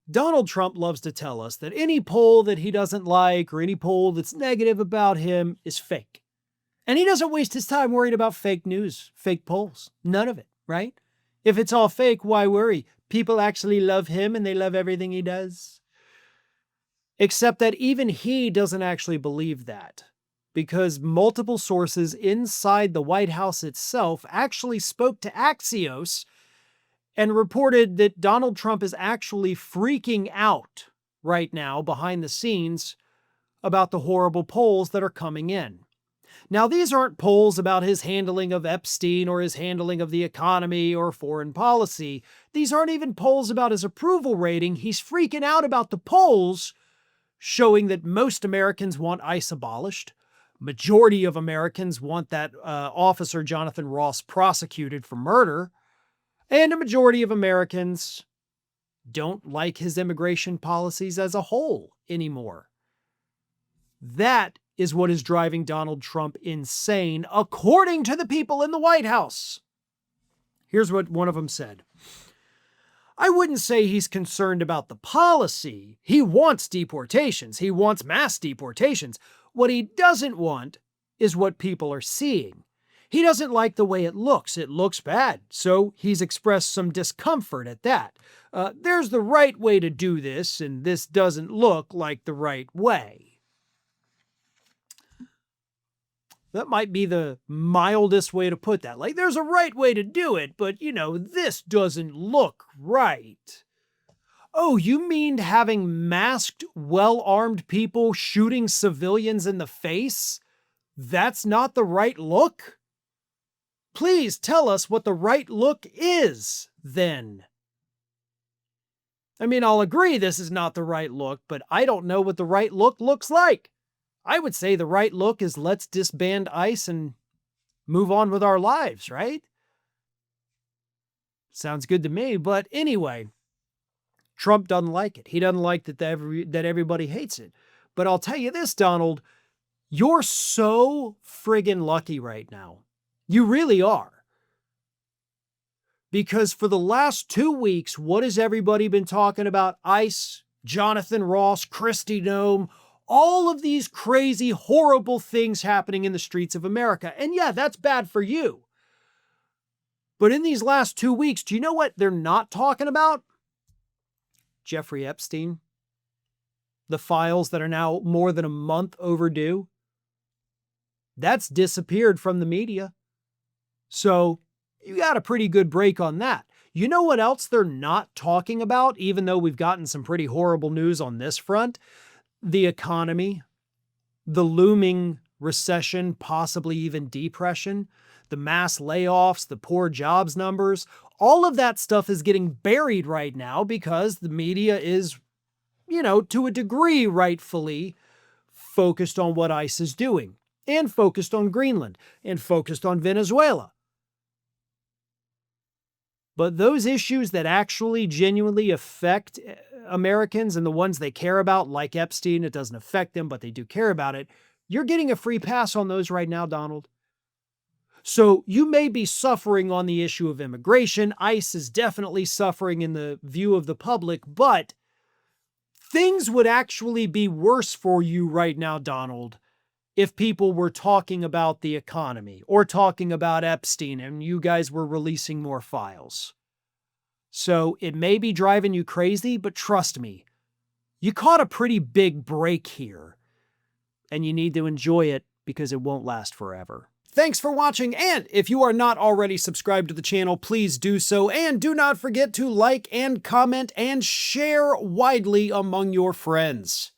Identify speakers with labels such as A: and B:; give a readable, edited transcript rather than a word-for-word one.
A: Donald Trump loves to tell us that any poll that he doesn't like or any poll that's negative about him is fake. And he doesn't waste his time worried about fake news, fake polls. None of it, right? If it's all fake, why worry? People actually love him and they love everything he does. Except that even he doesn't actually believe that, because multiple sources inside the White House itself actually spoke to Axios and reported that Donald Trump is actually freaking out right now behind the scenes about the horrible polls that are coming in. Now, these aren't polls about his handling of Epstein or his handling of the economy or foreign policy. These aren't even polls about his approval rating. He's freaking out about the polls showing that most Americans want ICE abolished. Majority of Americans want that officer Jonathan Ross prosecuted for murder. And a majority of Americans don't like his immigration policies as a whole anymore. That is what is driving Donald Trump insane, according to the people in the White House. Here's what one of them said. I wouldn't say he's concerned about the policy. He wants deportations. He wants mass deportations. What he doesn't want is what people are seeing. He doesn't like the way it looks. It looks bad. So he's expressed some discomfort at that. There's the right way to do this, and this doesn't look like the right way. That might be the mildest way to put that. Like, there's a right way to do it, but, this doesn't look right. Oh, you mean having masked, well-armed people shooting civilians in the face? That's not the right look? Please tell us what the right look is, then. I mean, I'll agree this is not the right look, but I don't know what the right look looks like. I would say the right look is let's disband ICE and move on with our lives, right? Sounds good to me, but anyway, Trump doesn't like it. He doesn't like that everybody hates it. But I'll tell you this, Donald, you're so friggin' lucky right now. You really are. Because for the last 2 weeks, what has everybody been talking about? ICE, Jonathan Ross, Kristi Noem, all of these crazy, horrible things happening in the streets of America. And yeah, that's bad for you. But in these last 2 weeks, do you know what they're not talking about? Jeffrey Epstein. The files that are now more than a month overdue. That's disappeared from the media. So you got a pretty good break on that. You know what else they're not talking about, even though we've gotten some pretty horrible news on this front? The economy, the looming recession, possibly even depression, the mass layoffs, the poor jobs numbers, all of that stuff is getting buried right now because the media is, to a degree, rightfully focused on what ICE is doing, and focused on Greenland, and focused on Venezuela. But those issues that actually genuinely affect Americans and the ones they care about, like Epstein, it doesn't affect them, but they do care about it. You're getting a free pass on those right now, Donald. So you may be suffering on the issue of immigration. ICE is definitely suffering in the view of the public, but things would actually be worse for you right now, Donald, if people were talking about the economy or talking about Epstein and you guys were releasing more files. So it may be driving you crazy, but trust me, you caught a pretty big break here, and you need to enjoy it because it won't last forever. Thanks for watching, and if you are not already subscribed to the channel, please do so, and do not forget to like and comment and share widely among your friends.